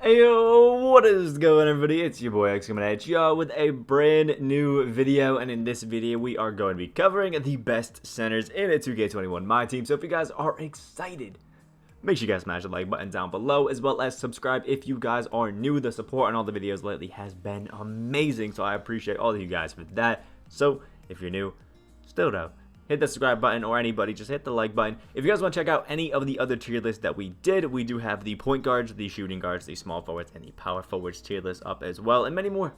Hey yo, what is going on everybody? It's your boy X coming at y'all with a brand new video, and in this video we are going to be covering the best centers in a 2K21 Myteam. So if you guys are excited, make sure you guys smash the like button down below, as well as subscribe if you guys are new. The support on all the videos lately has been amazing, so I appreciate all of you guys for that. So if you're new, still though, hit the subscribe button, or anybody, just hit the like button. If you guys want to check out any of the other tier lists that we did, we do have the point guards, the shooting guards, the small forwards, and the power forwards tier list up as well, and many more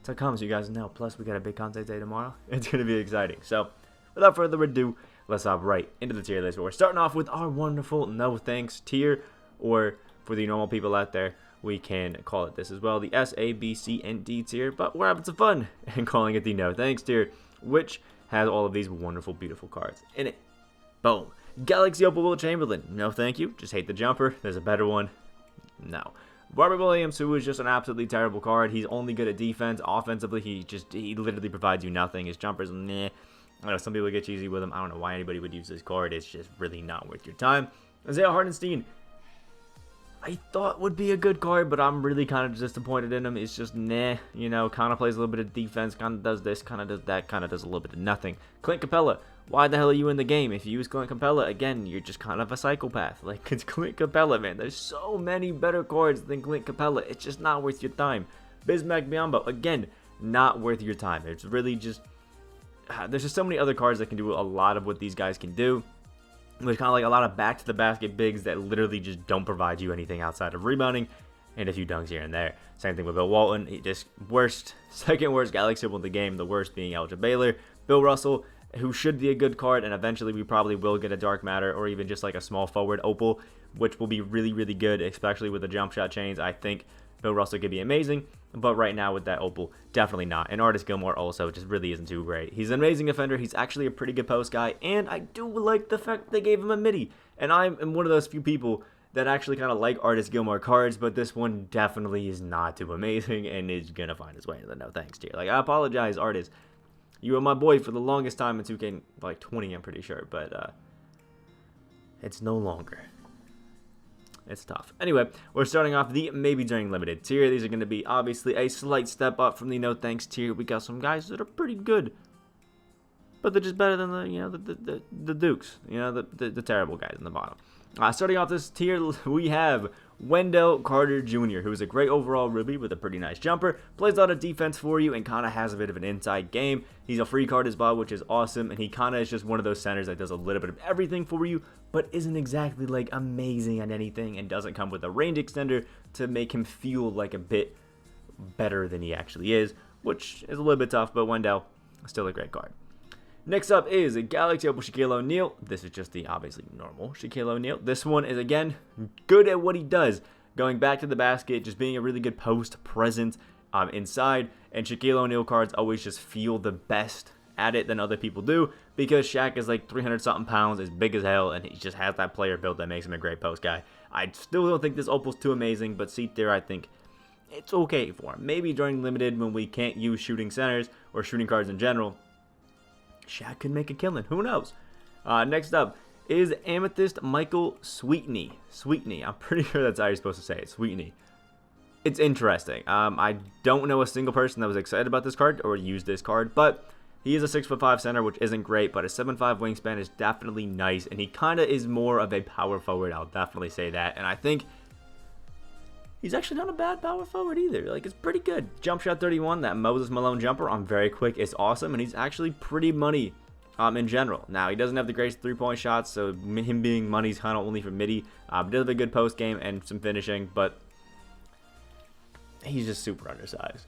to come, so you guys know. Plus, we got a big content day tomorrow. It's going to be exciting. So, without further ado, let's hop right into the tier list. We're starting off with our wonderful no thanks tier, or for the normal people out there, we can call it this as well, the S, A, B, C, and D tier, but we're having some fun and calling it the no thanks tier, which has all of these wonderful, beautiful cards in it. Boom. Galaxy Opal Will Chamberlain. No thank you. Just hate the jumper. There's a better one. No. Barbara Williams, who is just an absolutely terrible card. He's only good at defense. Offensively, he literally provides you nothing. His jumpers, meh. I know some people get cheesy with him. I don't know why anybody would use this card. It's just really not worth your time. Isaiah Hartenstein, I thought would be a good card, but I'm really kind of disappointed in him. It's just, nah, you know, kind of plays a little bit of defense, kind of does this, kind of does that, kind of does a little bit of nothing. Clint Capella, why the hell are you in the game? If you use Clint Capella, again, you're just kind of a psychopath. Like, it's Clint Capella, man. There's so many better cards than Clint Capella. It's just not worth your time. Bismack Biyombo, again, not worth your time. It's really just, there's just so many other cards that can do a lot of what these guys can do. There's kind of like a lot of back-to-the-basket bigs that literally just don't provide you anything outside of rebounding and a few dunks here and there. Same thing with Bill Walton. He just second worst Galaxy Opal in the game, the worst being Elgin Baylor. Bill Russell, who should be a good card, and eventually we probably will get a Dark Matter or even just like a small forward Opal, which will be really, really good, especially with the jump shot chains. I think Bill Russell could be amazing, but right now with that Opal, definitely not. And Artis Gilmore also just really isn't too great. He's an amazing defender. He's actually a pretty good post guy, and I do like the fact they gave him a midi. And I'm one of those few people that actually kind of like Artis Gilmore cards, but this one definitely is not too amazing and is going to find its way into the no thanks tier. Like, I apologize, Artis. You were my boy for the longest time in 2K, like 20, I'm pretty sure, but it's no longer. It's tough. Anyway, we're starting off the maybe during limited tier. These are going to be obviously a slight step up from the no thanks tier. We got some guys that are pretty good, but they're just better than the Dukes, the terrible guys in the bottom. Starting off this tier, we have Wendell Carter Jr., who is a great overall Ruby with a pretty nice jumper, plays a lot of defense for you, and kind of has a bit of an inside game. He's a free card as well, which is awesome, and he kind of is just one of those centers that does a little bit of everything for you, but isn't exactly like amazing at anything, and doesn't come with a range extender to make him feel like a bit better than he actually is, which is a little bit tough, but Wendell, still a great card. Next up is a Galaxy Opal Shaquille O'Neal. This is just the obviously normal Shaquille O'Neal. This one is, again, good at what he does. Going back to the basket, just being a really good post presence inside. And Shaquille O'Neal cards always just feel the best at it than other people do, because Shaq is like 300-something pounds, is big as hell, and he just has that player build that makes him a great post guy. I still don't think this Opal's too amazing, but C tier, I think it's okay for him. Maybe during limited when we can't use shooting centers or shooting cards in general, Shaq could make a killing. Who knows? Next up is Amethyst Michael Sweetney. Sweetney. I'm pretty sure that's how you're supposed to say it. Sweetney. It's interesting. I don't know a single person that was excited about this card or used this card, but he is a 6'5" center, which isn't great, but a 7'5" wingspan is definitely nice, and he kind of is more of a power forward. I'll definitely say that, and I think he's actually not a bad power forward either. Like, it's pretty good. Jump shot 31, that Moses Malone jumper on very quick is awesome, and he's actually pretty money in general. Now, he doesn't have the greatest three-point shots, so him being money is kind of only for midi. Does have a good post game and some finishing, but he's just super undersized.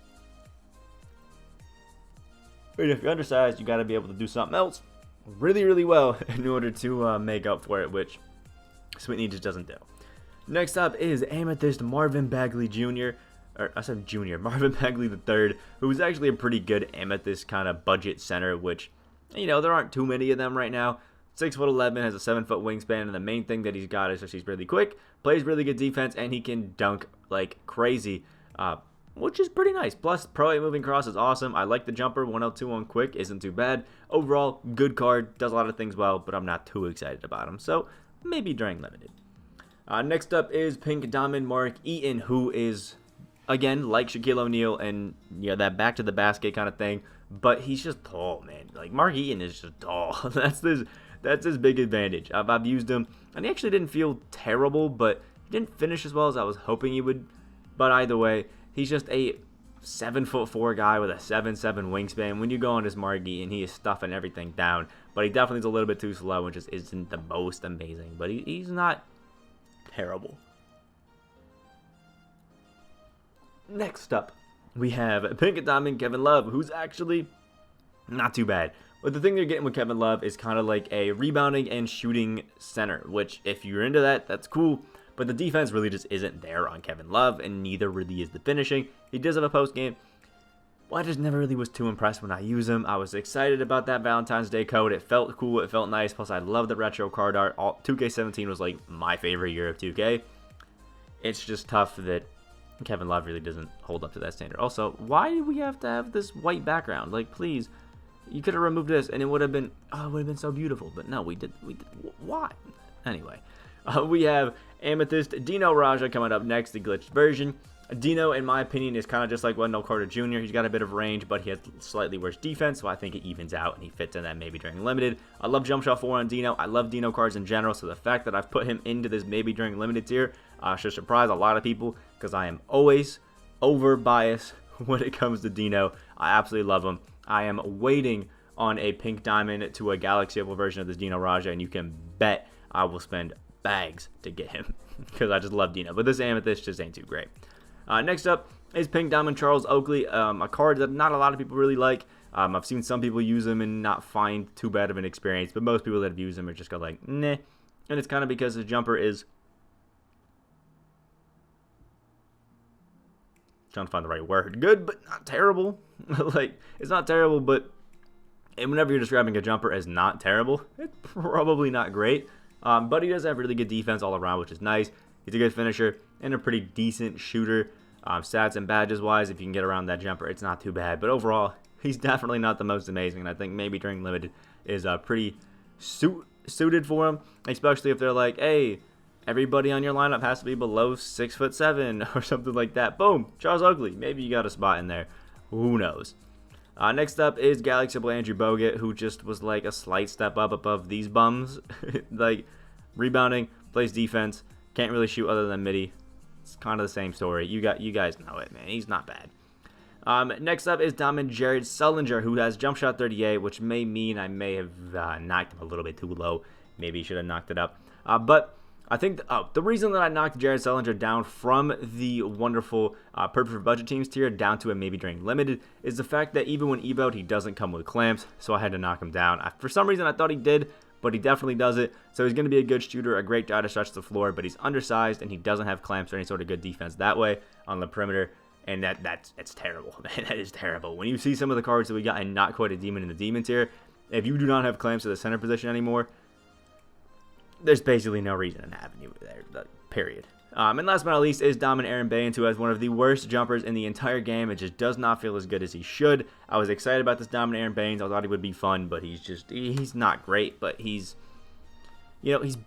But if you're undersized, you got to be able to do something else really, really well in order to make up for it, which Sweetney just doesn't do. Next up is Amethyst Marvin Bagley Jr., or I said Jr., Marvin Bagley III, who's actually a pretty good Amethyst kind of budget center, which, you know, there aren't too many of them right now. 6'11", has a 7-foot wingspan, and the main thing that he's got is just he's really quick, plays really good defense, and he can dunk like crazy, which is pretty nice. Plus, Pro 8 moving cross is awesome. I like the jumper. 102 on quick isn't too bad. Overall, good card, does a lot of things well, but I'm not too excited about him, so maybe during limited. Next up is Pink Diamond Mark Eaton, who is, again, like Shaquille O'Neal and that back to the basket kind of thing, but he's just tall, man. Like, Mark Eaton is just tall. That's his big advantage. I've used him, and he actually didn't feel terrible, but he didn't finish as well as I was hoping he would. But either way, he's just a 7'4" guy with a 7'7" wingspan. When you go on his Mark Eaton, he is stuffing everything down, but he definitely is a little bit too slow and just isn't the most amazing, but he's not terrible. Next up, we have Pink Diamond Kevin Love, who's actually not too bad. But the thing they're getting with Kevin Love is kind of like a rebounding and shooting center, which if you're into that, that's cool. But the defense really just isn't there on Kevin Love, and neither really is the finishing. He does have a post game. Well, I just never really was too impressed when I use him. I was excited about that Valentine's Day code. It felt cool. It felt nice. Plus, I love the retro card art. 2K17 was like my favorite year of 2K. It's just tough that Kevin Love really doesn't hold up to that standard. Also, why do we have to have this white background? Like, please, you could have removed this and it would have been, oh, it would have been so beautiful. But no, we did. Why? Anyway, we have Amethyst Dino Raja coming up next, the glitched version. Dino, in my opinion, is kind of just like Wendell Carter Jr. He's got a bit of range, but he has slightly worse defense, so I think it evens out, and he fits in that maybe during limited. I love Jump Shot 4 on Dino. I love Dino cards in general, so the fact that I've put him into this maybe during limited tier should surprise a lot of people, because I am always over-biased when it comes to Dino. I absolutely love him. I am waiting on a Pink Diamond to a Galaxy Opal version of this Dino Raja, and you can bet I will spend bags to get him, because I just love Dino. But this Amethyst just ain't too great. Next up is Pink Diamond Charles Oakley, a card that not a lot of people really like. I've seen some people use him and not find too bad of an experience, but most people that have used him are just go like, nah. And it's kind of because his jumper is, trying to find the right word, good, but not terrible. Like, it's not terrible, but whenever you're describing a jumper as not terrible, it's probably not great. But he does have really good defense all around, which is nice. He's a good finisher and a pretty decent shooter. Stats and badges wise, if you can get around that jumper, it's not too bad. But overall, he's definitely not the most amazing. And I think maybe during limited is pretty suited for him, especially if they're like, hey, everybody on your lineup has to be below 6'7" or something like that. Boom, Charles Oakley. Maybe you got a spot in there. Who knows? Next up is Galaxy Opal Andrew Bogut, who just was like a slight step up above these bums. Like, rebounding, plays defense, can't really shoot other than midi. It's kind of the same story. You guys know it, man. He's not bad. Next up is Diamond Jared Sullinger, who has jump shot 38, which may mean I may have knocked him a little bit too low. Maybe he should have knocked it up. But I think the reason that I knocked Jared Sullinger down from the wonderful Perfect for Budget Teams tier down to a maybe during limited is the fact that even when evoed, he doesn't come with clamps, so I had to knock him down. For some reason, I thought he did, but he definitely does it. So he's going to be a good shooter, a great guy to stretch the floor, but he's undersized and he doesn't have clamps or any sort of good defense that way on the perimeter. And it's terrible, man. That is terrible. When you see some of the cards that we got and not quite a demon in the demon tier, if you do not have clamps at the center position anymore, there's basically no reason in having you there, period. And last but not least is Diamond Aaron Baines, who has one of the worst jumpers in the entire game. It just does not feel as good as he should. I was excited about this Diamond Aaron Baines. I thought he would be fun, but he's not great, but he's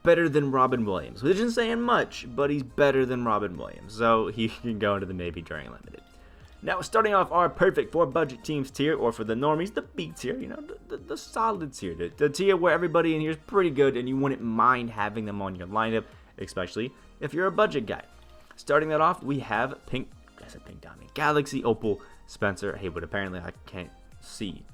better than Robin Williams, which isn't saying much, but he's better than Robin Williams. So he can go into the maybe during limited. Now, starting off our perfect for budget teams tier, or for the normies, the B tier, the solid tier, the tier where everybody in here is pretty good and you wouldn't mind having them on your lineup, especially if you're a budget guy. Starting that off, we have Pink Diamond, Galaxy Opal, Spencer Haywood. Apparently, I can't see.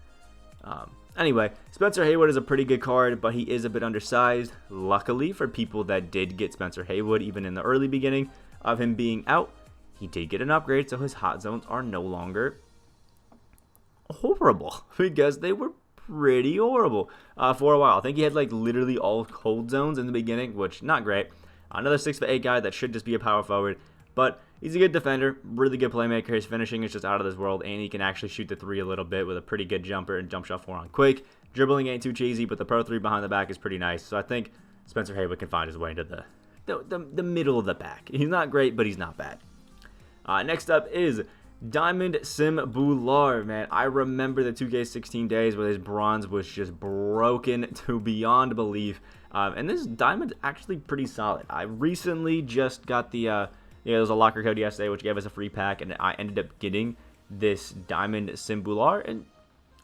Anyway, Spencer Haywood is a pretty good card, but he is a bit undersized. Luckily for people that did get Spencer Haywood, even in the early beginning of him being out, he did get an upgrade, so his hot zones are no longer horrible, because they were pretty horrible for a while. I think he had like literally all cold zones in the beginning, which not great. Another 6'8" guy that should just be a power forward, but he's a good defender, really good playmaker. His finishing is just out of this world, and he can actually shoot the 3 a little bit with a pretty good jumper and jump shot 4 on quick. Dribbling ain't too cheesy, but the pro 3 behind the back is pretty nice. So I think Spencer Haywood can find his way into the middle of the pack. He's not great, but he's not bad. Next up is Diamond Sim Boular, man. I remember the 2K16 days where his bronze was just broken to beyond belief. And this diamond's actually pretty solid. I recently just got the there was a locker code yesterday which gave us a free pack, and I ended up getting this diamond Simbular, and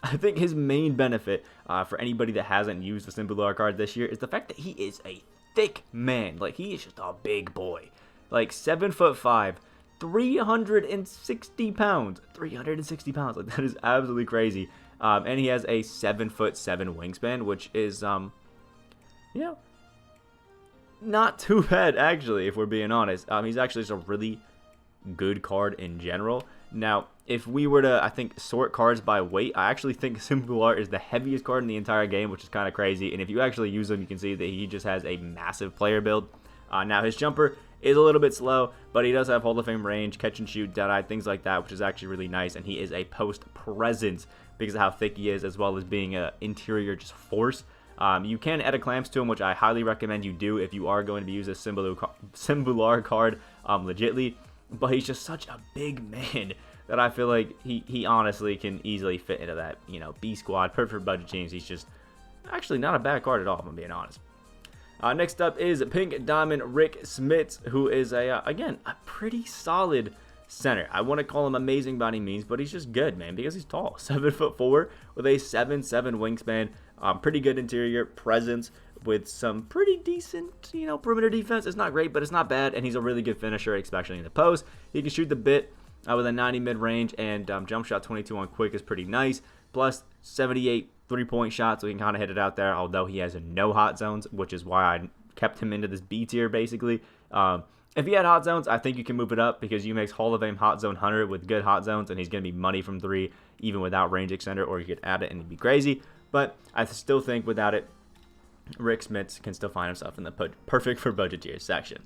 I think his main benefit for anybody that hasn't used the Simbular card this year is the fact that he is a thick man. Like, he is just a big boy. Like, 7'5", 360 pounds. 360 pounds. Like, that is absolutely crazy. And he has a 7'7" wingspan, which is, you know, not too bad, actually, if we're being honest. He's actually just a really good card in general. Now, if we were to, I think, sort cards by weight, I actually think Simbular is the heaviest card in the entire game, which is kind of crazy. And if you actually use him, you can see that he just has a massive player build. Now, his jumper is a little bit slow, but he does have Hall of Fame range, catch and shoot, deadeye, things like that, which is actually really nice. And he is a post presence because of how thick he is, as well as being an interior just force. You can add a clamps to him, which I highly recommend you do if you are going to be using a Simbular card legitly. But he's just such a big man that I feel like he honestly can easily fit into that, you know, B squad, perfect for budget teams. He's just actually not a bad card at all, if I'm being honest. Next up is Pink Diamond Rick Smits, who is again a pretty solid center. I want to call him amazing by any means, but he's just good, man, because he's tall. 7'4" with a 7'7" wingspan. Pretty good interior presence with some pretty decent, you know, perimeter defense. It's not great, but it's not bad, and he's a really good finisher, especially in the post. He can shoot the bit with a 90 mid-range, and jump shot 22 on quick is pretty nice. Plus 78 three-point shots, so he can kind of hit it out there, although he has no hot zones, which is why I kept him into this B tier, basically. If he had hot zones, I think you can move it up because you makes Hall of Fame hot zone hunter with good hot zones, and he's going to be money from 3 even without range extender, or you could add it and it'd be crazy. But I still think without it, Rick Smits can still find himself in the perfect for budget tier section.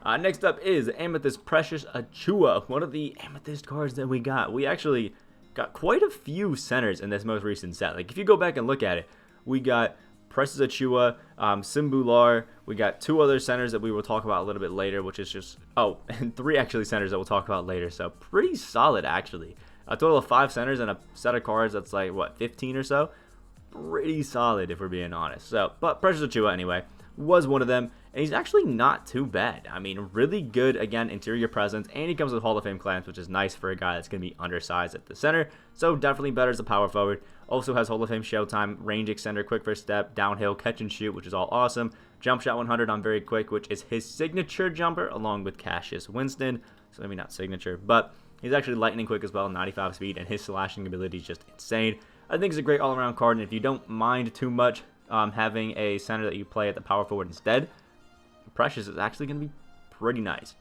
Next up is Amethyst Precious Achua, one of the Amethyst cards that we got. We actually got quite a few centers in this most recent set. Like, if you go back and look at it, we got Precious Achua, Simbular, we got 2 other centers that we will talk about a little bit later, which is just, oh, and 3 actually centers that we'll talk about later. So pretty solid, actually. A total of 5 centers and a set of cards that's like, what, 15 or so? Pretty solid, if we're being honest. So, but Precious Achua, anyway, was one of them, and he's actually not too bad. I mean, really good, again, interior presence, and he comes with Hall of Fame clamps, which is nice for a guy that's going to be undersized at the center, so definitely better as a power forward. Also has Hall of Fame showtime, range extender, quick first step, downhill, catch and shoot, which is all awesome. Jump shot 100 on very quick, which is his signature jumper, along with Cassius Winston, so maybe not signature, but he's actually lightning quick as well, 95 speed, and his slashing ability is just insane. I think it's a great all-around card, and if you don't mind too much having a center that you play at the power forward instead, Precious is actually going to be pretty nice.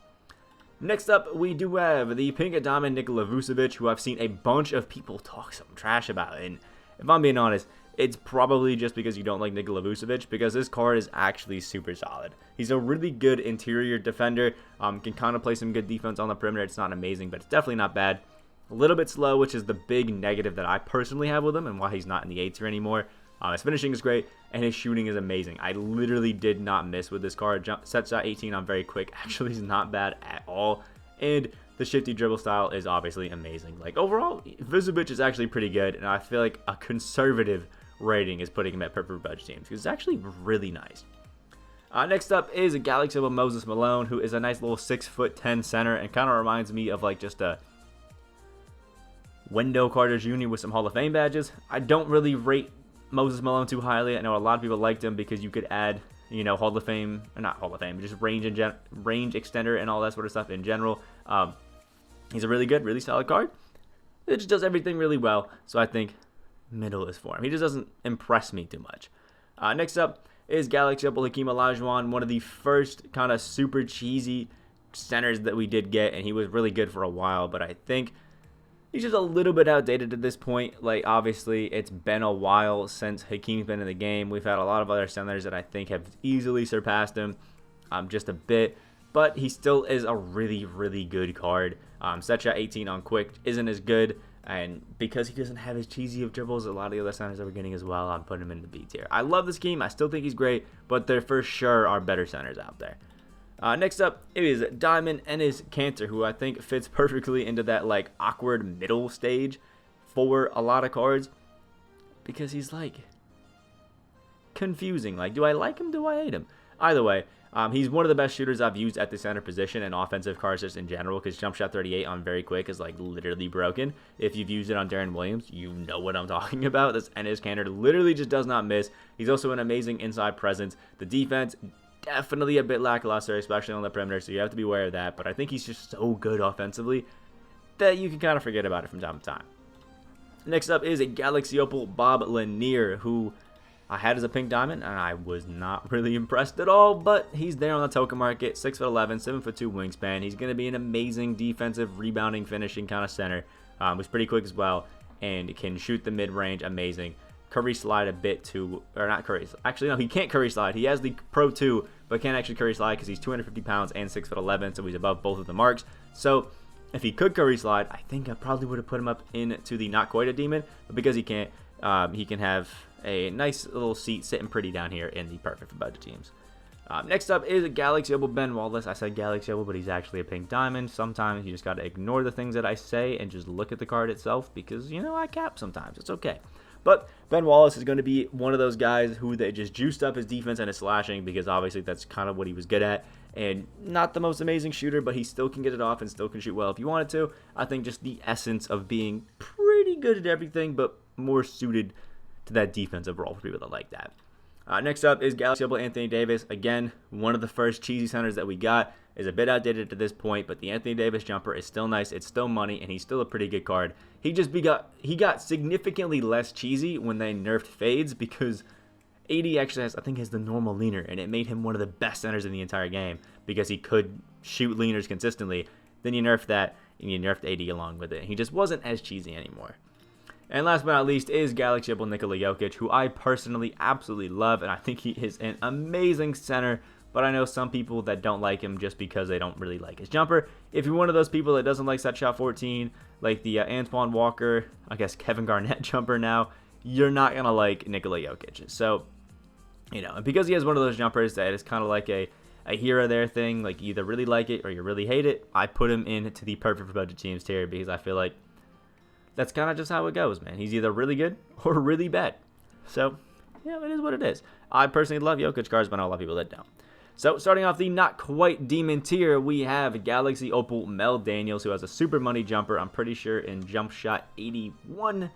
Next up, we do have the Pink Diamond Nikola Vucevic, who I've seen a bunch of people talk some trash about, and if I'm being honest, it's probably just because you don't like Nikola Vucevic, because this card is actually super solid. He's a really good interior defender, can kind of play some good defense on the perimeter. It's not amazing, but it's definitely not bad. A little bit slow, which is the big negative that I personally have with him and why he's not in the A tier anymore. His finishing is great, and his shooting is amazing. I literally did not miss with this card. Set shot 18 on very quick actually is not bad at all. And the shifty dribble style is obviously amazing. Like, overall, Vucevic is actually pretty good, and I feel like a conservative rating is putting him at perfect budget teams, because it's actually really nice. Next up is a Galaxy of Moses Malone, who is a nice little 6'10" center, and kind of reminds me of like just a Wendell Carter Jr. with some Hall of Fame badges. I don't really rate Moses Malone too highly. I know a lot of people liked him because you could add, you know, Hall of Fame, or not Hall of Fame, but just range extender and all that sort of stuff in general. He's a really good, really solid card. It just does everything really well, so I think middle is for him. He just doesn't impress me too much. Next up is Galaxy Opal Hakeem Olajuwon, one of the first kind of super cheesy centers that we did get, and he was really good for a while, but I think he's just a little bit outdated at this point. Like, obviously, it's been a while since Hakeem's been in the game. We've had a lot of other centers that I think have easily surpassed him just a bit, but he still is a really, really good card. Set shot 18 on quick isn't as good, and because he doesn't have as cheesy of dribbles, a lot of the other centers that we're getting as well, I'm putting him in the B tier. I love this scheme. I still think he's great, but there for sure are better centers out there. Next up is Diamond Enes Kanter, who I think fits perfectly into that like awkward middle stage for a lot of cards, because he's like confusing. Like, do I like him? Do I hate him? Either way, he's one of the best shooters I've used at the center position and offensive cars just in general, because jump shot 38 on very quick is like literally broken. If you've used it on Darren Williams, you know what I'm talking about. And his canter literally just does not miss. He's also an amazing inside presence. The defense, definitely a bit lackluster, especially on the perimeter, so you have to be aware of that. But I think he's just so good offensively that you can kind of forget about it from time to time. Next up is a Galaxy Opal Bob Lanier, who I had as a pink diamond, and I was not really impressed at all, but he's there on the token market, 6'11", 7'2" wingspan. He's going to be an amazing defensive, rebounding, finishing kind of center. He's pretty quick as well, and can shoot the mid-range, amazing. Curry slide a bit too, or not curry, actually no, he can't curry slide. He has the Pro 2, but can't actually curry slide because he's 250 pounds and 6'11", so he's above both of the marks. So if he could curry slide, I think I probably would have put him up into the not quite a demon, but because he can't, he can have a nice little seat sitting pretty down here in the perfect for budget teams. Next up is a Galaxy Opal Ben Wallace. I said Galaxy Opal, but he's actually a pink diamond. Sometimes you just got to ignore the things that I say and just look at the card itself because, you know, I cap sometimes. It's okay. But Ben Wallace is going to be one of those guys who they just juiced up his defense and his slashing because obviously that's kind of what he was good at. And not the most amazing shooter, but he still can get it off and still can shoot well if you wanted to. I think just the essence of being pretty good at everything, but more suited to that defensive role for people that like that. Next up is Galaxy Opal Anthony Davis. Again, one of the first cheesy centers that we got. Is a bit outdated to this point, but the Anthony Davis jumper is still nice. It's still money, and he's still a pretty good card. He got significantly less cheesy when they nerfed fades because 80 actually has the normal leaner, and it made him one of the best centers in the entire game because he could shoot leaners consistently. Then you nerfed that, and you nerfed 80 along with it. He just wasn't as cheesy anymore. And last but not least is Galaxy Opal Nikola Jokic, who I personally absolutely love, and I think he is an amazing center. But I know some people that don't like him just because they don't really like his jumper. If you're one of those people that doesn't like Set Shot 14, like the Antoine Walker, I guess Kevin Garnett jumper now, you're not going to like Nikola Jokic. So, you know, and because he has one of those jumpers that is kind of like a here or there thing, like you either really like it or you really hate it, I put him into the perfect for budget teams tier because I feel like that's kind of just how it goes, man. He's either really good or really bad. So, yeah, it is what it is. I personally love Jokic cards, but I know a lot of people that don't. So, starting off the not quite demon tier, we have Galaxy Opal Mel Daniels, who has a super money jumper. I'm pretty sure in jump shot 81.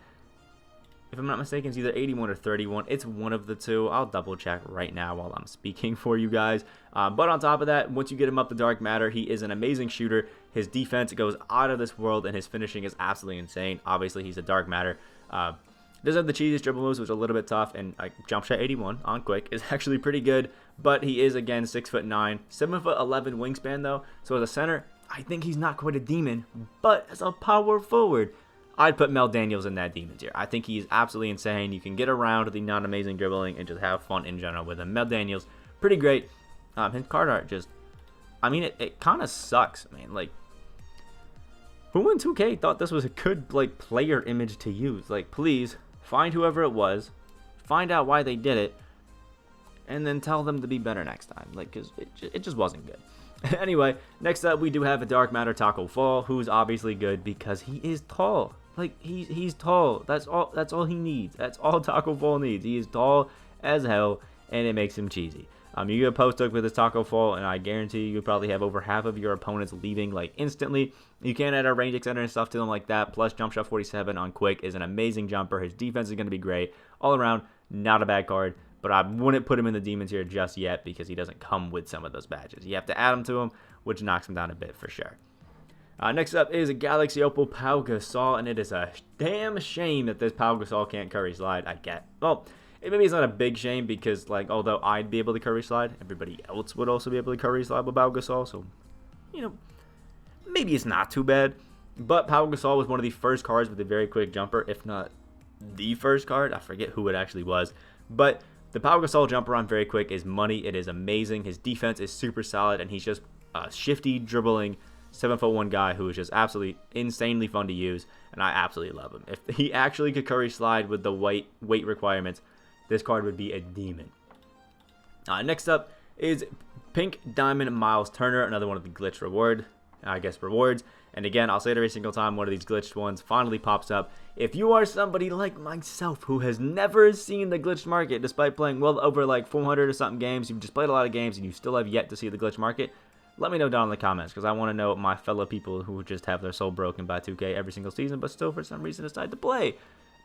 If I'm not mistaken, it's either 81 or 31. It's one of the two. I'll double check right now while I'm speaking for you guys. But on top of that, once you get him up to dark matter, he is an amazing shooter. His defense goes out of this world, and his finishing is absolutely insane. Obviously, he's a dark matter. Doesn't have the cheesiest dribble moves, which is a little bit tough, and jump shot 81 on quick is actually pretty good, but he is, again, 6'9", 7'11" wingspan, though, so as a center, I think he's not quite a demon, but as a power forward, I'd put Mel Daniels in that demon tier. I think he's absolutely insane. You can get around the non-amazing dribbling and just have fun in general with him. Mel Daniels, pretty great. His card art just, I mean, it kind of sucks, man, like, who in 2K thought this was a good, like, player image to use? Like, please, find whoever it was, find out why they did it, and then tell them to be better next time. Like, because it just wasn't good. Anyway, next up, we do have a Dark Matter Taco Fall, who's obviously good because he is tall. Like, he's tall. That's all he needs. That's all Taco Fall needs. He is tall as hell, and it makes him cheesy. You get a post hook with his Taco Fall, and I guarantee you probably have over half of your opponents leaving, like, instantly. You can add a range extender and stuff to them like that, plus jump shot 47 on quick is an amazing jumper. His defense is going to be great. All around, not a bad card, but I wouldn't put him in the demons here just yet because he doesn't come with some of those badges. You have to add them to him, which knocks him down a bit for sure. Next up is a Galaxy Opal Pau Gasol, and it is a damn shame that this Pau Gasol can't curry slide. I get. Well, maybe it's not a big shame because, like, although I'd be able to curry slide, everybody else would also be able to curry slide with Pau Gasol. So, you know, maybe it's not too bad. But Pau Gasol was one of the first cards with a very quick jumper, if not the first card. I forget who it actually was. But the Pau Gasol jumper on very quick is money. It is amazing. His defense is super solid, and he's just a shifty, dribbling 7'1" guy who is just absolutely insanely fun to use, and I absolutely love him. If he actually could curry slide with the weight requirements, this card would be a demon. Next up is Pink Diamond Miles Turner, another one of the glitch reward. I guess, rewards. And again, I'll say it every single time one of these glitched ones finally pops up. If you are somebody like myself who has never seen the glitched market, despite playing well over like 400 or something games, you've just played a lot of games and you still have yet to see the glitched market, let me know down in the comments, because I want to know my fellow people who just have their soul broken by 2K every single season, but still for some reason decide to play.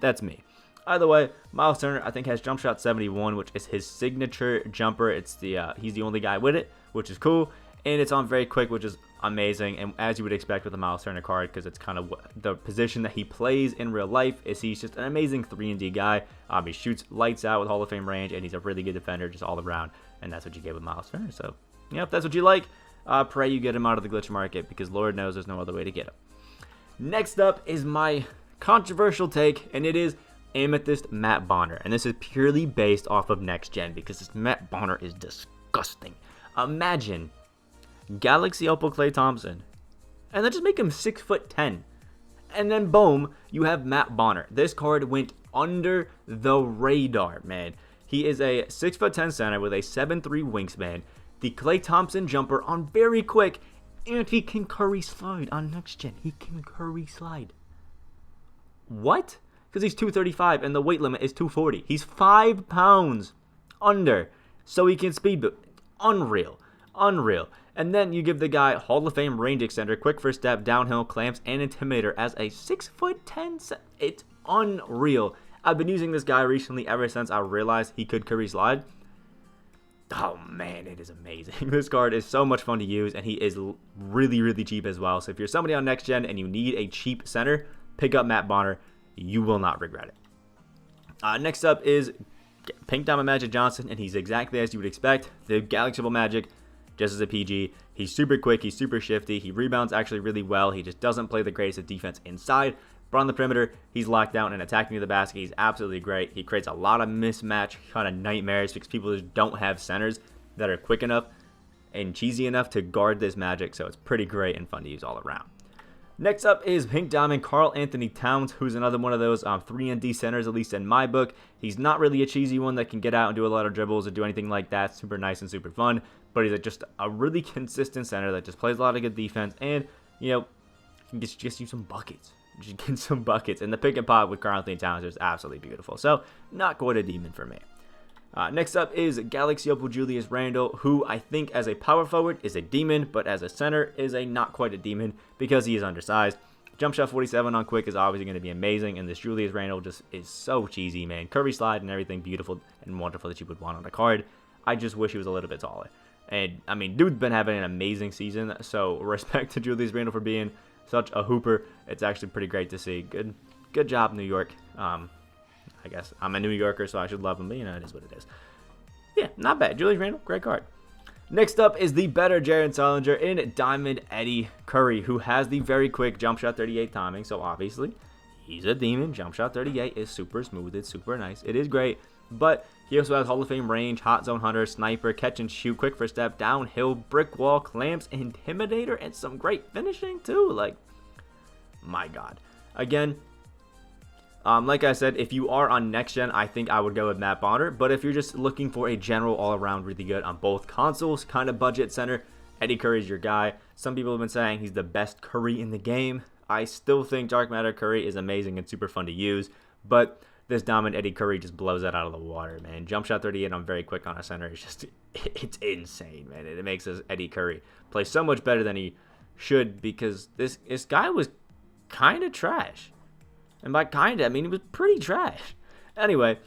That's me. Either way, Miles Turner, I think, has jump shot 71, which is his signature jumper. It's the he's the only guy with it, which is cool. And it's on very quick, which is amazing. And as you would expect with a Miles Turner card, because it's kind of the position that he plays in real life, is he's just an amazing 3-and-D guy. He shoots lights out with Hall of Fame range, and he's a really good defender just all around. And that's what you get with Miles Turner. So, yeah, if that's what you like, pray you get him out of the glitch market, because Lord knows there's no other way to get him. Next up is my controversial take, and it is Amethyst Matt Bonner. And this is purely based off of next gen, because this Matt Bonner is disgusting. Imagine Galaxy Opal Klay Thompson, and then just make him 6'10", and then boom, you have Matt Bonner. This card went under the radar, man. He is a 6'10" center with a 7'3" wingspan, the Klay Thompson jumper on very quick, and he can curry slide on next gen. He can curry slide. What? Because he's 235 and the weight limit is 240. He's 5 pounds under, so he can speed boot. Unreal. Unreal. And then you give the guy Hall of Fame range extender, quick first step, downhill, clamps, and intimidator as a 6'10". It's unreal. I've been using this guy recently ever since I realized he could curry slide. Oh man, it is amazing. This card is so much fun to use, and he is really, really cheap as well. So if you're somebody on next gen and you need a cheap center, pick up Matt Bonner. You will not regret it. Next up is Pink Diamond Magic Johnson, and he's exactly as you would expect. The Galaxy Magic, just as a PG. He's super quick, he's super shifty, he rebounds actually really well, he just doesn't play the greatest of defense inside, but on the perimeter, he's locked down and attacking to the basket. He's absolutely great. He creates a lot of mismatch kind of nightmares because people just don't have centers that are quick enough and cheesy enough to guard this Magic, so it's pretty great and fun to use all around. Next up is Pink Diamond Karl Anthony Towns, who's another one of those 3-and-D centers, at least in my book. He's not really a cheesy one that can get out and do a lot of dribbles or do anything like that. Super nice and super fun, but he's just a really consistent center that just plays a lot of good defense and, you know, can just you some buckets. Just get some buckets. And the pick and pop with Karl Anthony Towns is absolutely beautiful. So, not quite a demon for me. Next up is Galaxy Opal Julius Randle, who I think as a power forward is a demon, but as a center is a not quite a demon because he is undersized. Jump shot 47 on quick is obviously going to be amazing, and this Julius Randle just is so cheesy, man. Curvy slide and everything beautiful and wonderful that you would want on a card. I just wish he was a little bit taller. And, I mean, dude's been having an amazing season, so respect to Julius Randle for being such a hooper. It's actually pretty great to see. Good job, New York. I guess I'm a New Yorker, so I should love him, but you know, it is what it is. Yeah, not bad. Julius Randle, great card. Next up is the better Jared Sullinger in Diamond Eddie Curry, who has the very quick jump shot 38 timing, so obviously he's a demon. Jump shot 38 is super smooth. It's super nice. It is great, but he also has Hall of Fame range, hot zone hunter, sniper, catch and shoot, quick first step, downhill, brick wall, clamps, intimidator, and some great finishing too. Like, my God. Again, like I said, if you are on next gen, I think I would go with Matt Bonner. But if you're just looking for a general all-around really good on both consoles, kind of budget center, Eddie Curry's your guy. Some people have been saying he's the best Curry in the game. I still think Dark Matter Curry is amazing and super fun to use. But this Diamond Eddie Curry just blows that out of the water, man. Jump shot 38 on very quick on a center. It's just, it's insane, man. It makes this Eddie Curry play so much better than he should, because this guy was kind of trash. And by kinda, I mean, he was pretty trash. Anyway,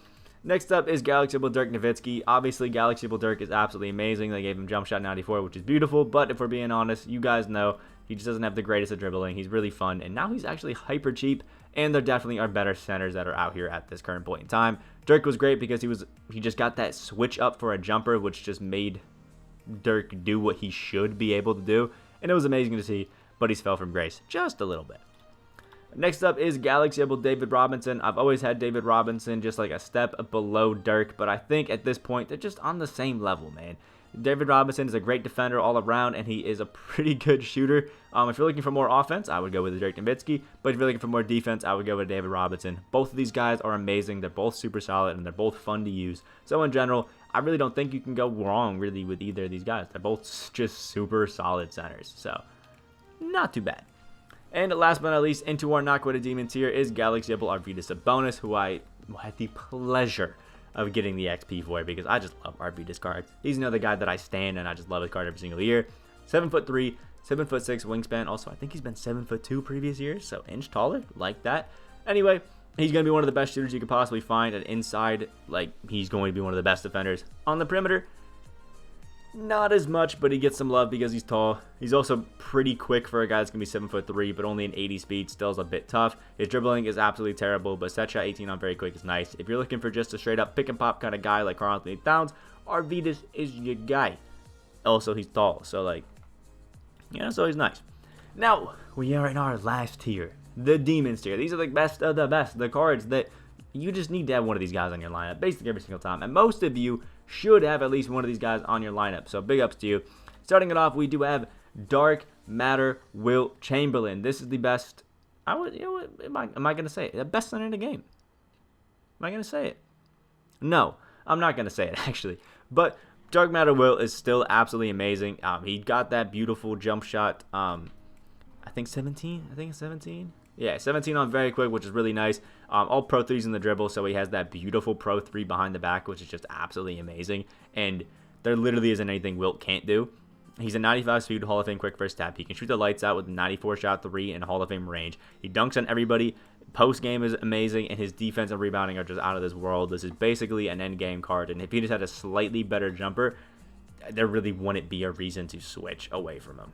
next up is Galaxy Opal Dirk Nowitzki. Obviously, Galaxy Opal Dirk is absolutely amazing. They gave him jump shot 94, which is beautiful. But if we're being honest, you guys know he just doesn't have the greatest of dribbling. He's really fun. And now he's actually hyper cheap. And there definitely are better centers that are out here at this current point in time. Dirk was great because he just got that switch up for a jumper, which just made Dirk do what he should be able to do. And it was amazing to see. But he's fell from grace just a little bit. Next up is Galaxy Opal David Robinson. I've always had David Robinson just like a step below Dirk, but I think at this point they're just on the same level, man. David Robinson is a great defender all around, and he is a pretty good shooter. If you're looking for more offense, I would go with Dirk Nowitzki, but if you're looking for more defense, I would go with David Robinson. Both of these guys are amazing. They're both super solid, and they're both fun to use. So in general, I really don't think you can go wrong really with either of these guys. They're both just super solid centers. So not too bad. And last but not least, into our not quite a demon tier is Galaxy Apple Arvidas Sabonis, who I had the pleasure of getting the XP for because I just love Arvidas cards. He's another guy that I stand and I just love his card every single year. 7'3", 7'6" wingspan. Also, I think he's been 7'2" previous years, so inch taller, like that. Anyway, he's going to be one of the best shooters you could possibly find. And inside, like, he's going to be one of the best defenders. On the perimeter, not as much, but he gets some love because he's tall. He's also pretty quick for a guy that's going to be 7'3", but only an 80 speed. Still is a bit tough. His dribbling is absolutely terrible, but set shot 18 on very quick is nice. If you're looking for just a straight up pick and pop kind of guy like Karl-Anthony Towns, Arvidas is your guy. Also, he's tall, so like, yeah, so he's nice. Now, we are in our last tier, the Demons tier. These are the best of the best, the cards that you just need to have one of these guys on your lineup basically every single time. And most of you should have at least one of these guys on your lineup. So big ups to you. Starting it off, we do have Dark Matter Wilt Chamberlain. This is the best. You know what? Am I going to say it? The best center in the game. Am I going to say it? No, I'm not going to say it actually. But Dark Matter Wilt is still absolutely amazing. He got that beautiful jump shot. I think 17. I think it's 17. Yeah, 17 on very quick, which is really nice. All Pro 3s in the dribble, so he has that beautiful Pro 3 behind the back, which is just absolutely amazing. And there literally isn't anything Wilt can't do. He's a 95 speed Hall of Fame quick first tap. He can shoot the lights out with a 94 shot 3 in Hall of Fame range. He dunks on everybody. Post game is amazing, and his defense and rebounding are just out of this world. This is basically an end game card, and if he just had a slightly better jumper, there really wouldn't be a reason to switch away from him.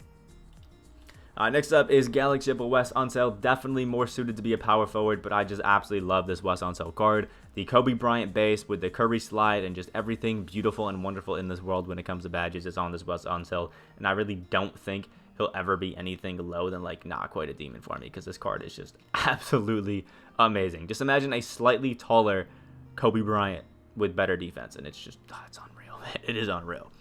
Next up is Galaxy Apple Wes Unseld. Definitely more suited to be a power forward, but I just absolutely love this Wes Unseld card. The Kobe Bryant base with the Curry slide and just everything beautiful and wonderful in this world when it comes to badges is on this Wes Unseld. And I really don't think he'll ever be anything low than like not quite a demon for me because this card is just absolutely amazing. Just imagine a slightly taller Kobe Bryant with better defense, and it's just, it's unreal, man. It is unreal.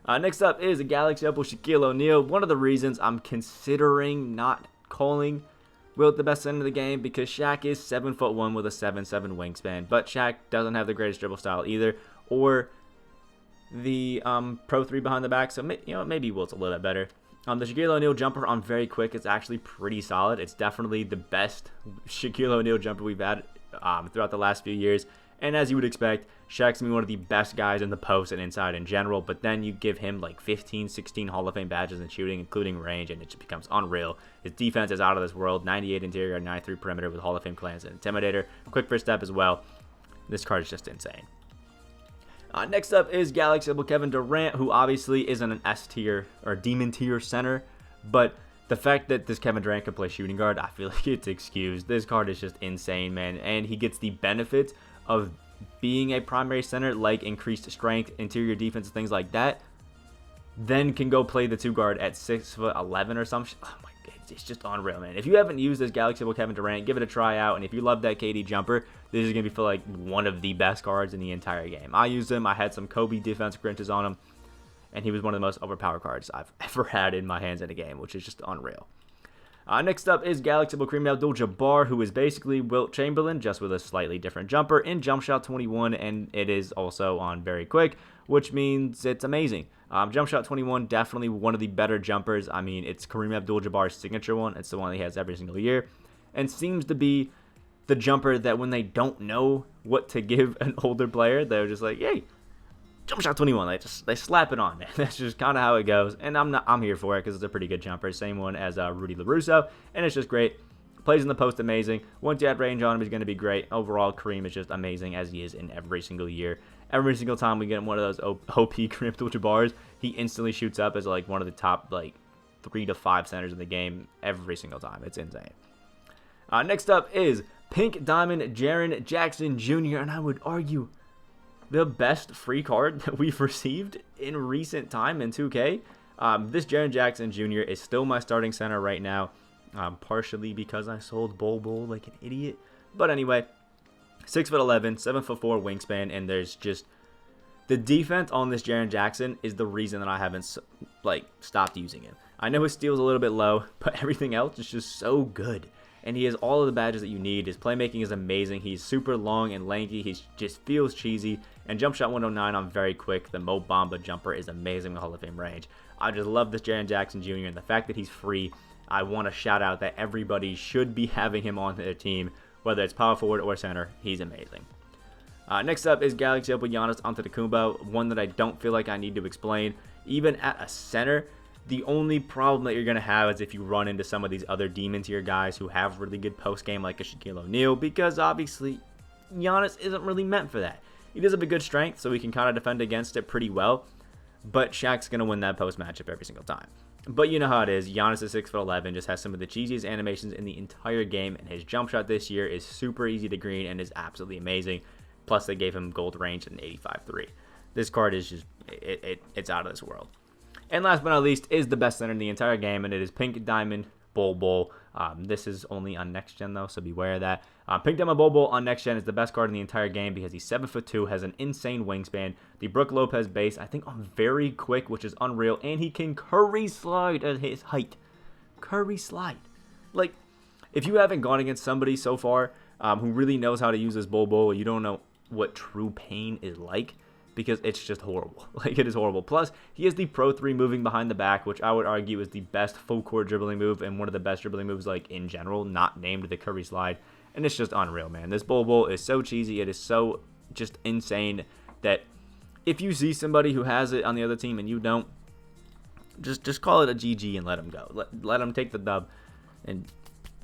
Next up is a Galaxy Apple Shaquille O'Neal. One of the reasons I'm considering not calling Wilt the best center of the game because Shaq is 7'1" with a 7'7" wingspan, but Shaq doesn't have the greatest dribble style either, or the Pro 3 behind the back, so maybe Wilt's a little bit better. The Shaquille O'Neal jumper on very quick is actually pretty solid. It's definitely the best Shaquille O'Neal jumper we've had throughout the last few years. And as you would expect, Shaq's going to be one of the best guys in the post and inside in general, but then you give him like 15, 16 Hall of Fame badges in shooting, including range, and it just becomes unreal. His defense is out of this world, 98 interior, 93 perimeter with Hall of Fame clearance and intimidator. Quick first step as well. This card is just insane. Next up is Galaxy Apple Kevin Durant, who obviously isn't an S tier or demon tier center, but the fact that this Kevin Durant can play shooting guard, I feel like it's excused. This card is just insane, man, and he gets the benefits of being a primary center, like increased strength, interior defense, things like that, then can go play the 2 guard at 6'11" or something. Oh my god, it's just unreal, man. If you haven't used this Galaxy Apple Kevin Durant, give it a try out, and if you love that KD jumper, this is going to be for like one of the best cards in the entire game. I used him. I had some Kobe defense Grinches on him, and he was one of the most overpowered cards I've ever had in my hands in a game, which is just unreal. Next up is Galaxy Apple Kareem Abdul-Jabbar, who is basically Wilt Chamberlain, just with a slightly different jumper in Jump Shot 21, and it is also on very quick, which means it's amazing. Jump Shot 21, definitely one of the better jumpers. I mean, it's Kareem Abdul-Jabbar's signature one. It's the one he has every single year, and seems to be the jumper that when they don't know what to give an older player, they're just like, yay, Jump Shot 21, they slap it on, man. That's just kind of how it goes, and I'm here for it because it's a pretty good jumper. Same one as Rudy LaRusso, and it's just great. Plays in the post amazing. Once you add range on him, he's going to be great. Overall, Kareem is just amazing as he is in every single year. Every single time we get one of those OP Kareem Abdul-Jabbars, he instantly shoots up as like one of the top like 3 to 5 centers in the game every single time. It's insane. Next up is Pink Diamond Jaren Jackson Jr., and I would argue the best free card that we've received in recent time in 2K. This Jaren Jackson Jr. is still my starting center right now, partially because I sold Bol like an idiot. But anyway, 6'11", 7'4" wingspan, and there's just the defense on this Jaren Jackson is the reason that I haven't like stopped using him. I know his steal's a little bit low, but everything else is just so good. And he has all of the badges that you need. His playmaking is amazing. He's super long and lanky. He just feels cheesy. And jump shot 109 on very quick. The Mo Bamba jumper is amazing with Hall of Fame range. I just love this Jaren Jackson Jr. and the fact that he's free I want to shout out that everybody should be having him on their team, whether it's power forward or center. He's amazing. Next up is Galaxy up with Giannis Antetokounmpo, one that I don't feel like I need to explain. Even at a center, the only problem that you're going to have is if you run into some of these other demon tier guys who have really good post game like a Shaquille O'Neal, because obviously Giannis isn't really meant for that. He does have a good strength, so he can kind of defend against it pretty well, but Shaq's going to win that post matchup every single time. But you know how it is. Giannis is 6'11", just has some of the cheesiest animations in the entire game, and his jump shot this year is super easy to green and is absolutely amazing. Plus, they gave him gold range and 85-3. This card is just, it's out of this world. And last but not least is the best center in the entire game, and it is Pink Diamond Bol. This is only on next gen though, so beware of that. Pink Diamond Bol on next gen is the best card in the entire game because he's 7'2", has an insane wingspan. The Brook Lopez base, I think, on very quick, which is unreal, and he can curry slide at his height. Curry slide. Like, if you haven't gone against somebody so far who really knows how to use this Bol, you don't know what true pain is like, because it's just horrible. Like, it is horrible. Plus, he has the Pro 3 moving behind the back, which I would argue is the best full court dribbling move and one of the best dribbling moves, like, in general, not named the Curry Slide. And it's just unreal, man. This Bol is so cheesy. It is so just insane that if you see somebody who has it on the other team and you don't, just call it a GG and let him go. Let him take the dub and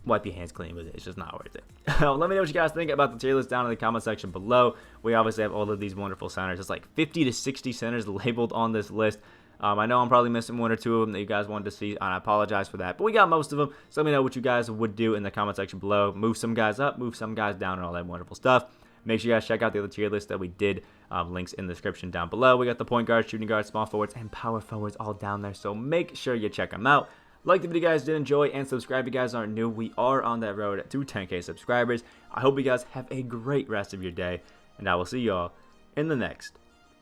wipe your hands clean with it. It's just not worth it. Let me know what you guys think about the tier list down in the comment section below. We obviously have all of these wonderful centers. It's like 50 to 60 centers labeled on this list. I know I'm probably missing one or two of them that you guys wanted to see, and I apologize for that. But we got most of them, so let me know what you guys would do in the comment section below. Move some guys up, move some guys down, and all that wonderful stuff. Make sure you guys check out the other tier list that we did. Links in the description down below. We got the point guards, shooting guards, small forwards, and power forwards all down there, so make sure you check them out. Like the video, guys, did enjoy, and subscribe if you guys aren't new. We are on that road to 10K subscribers. I hope you guys have a great rest of your day, and I will see y'all in the next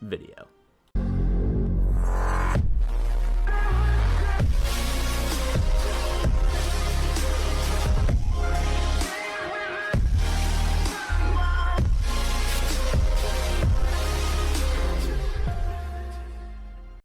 video.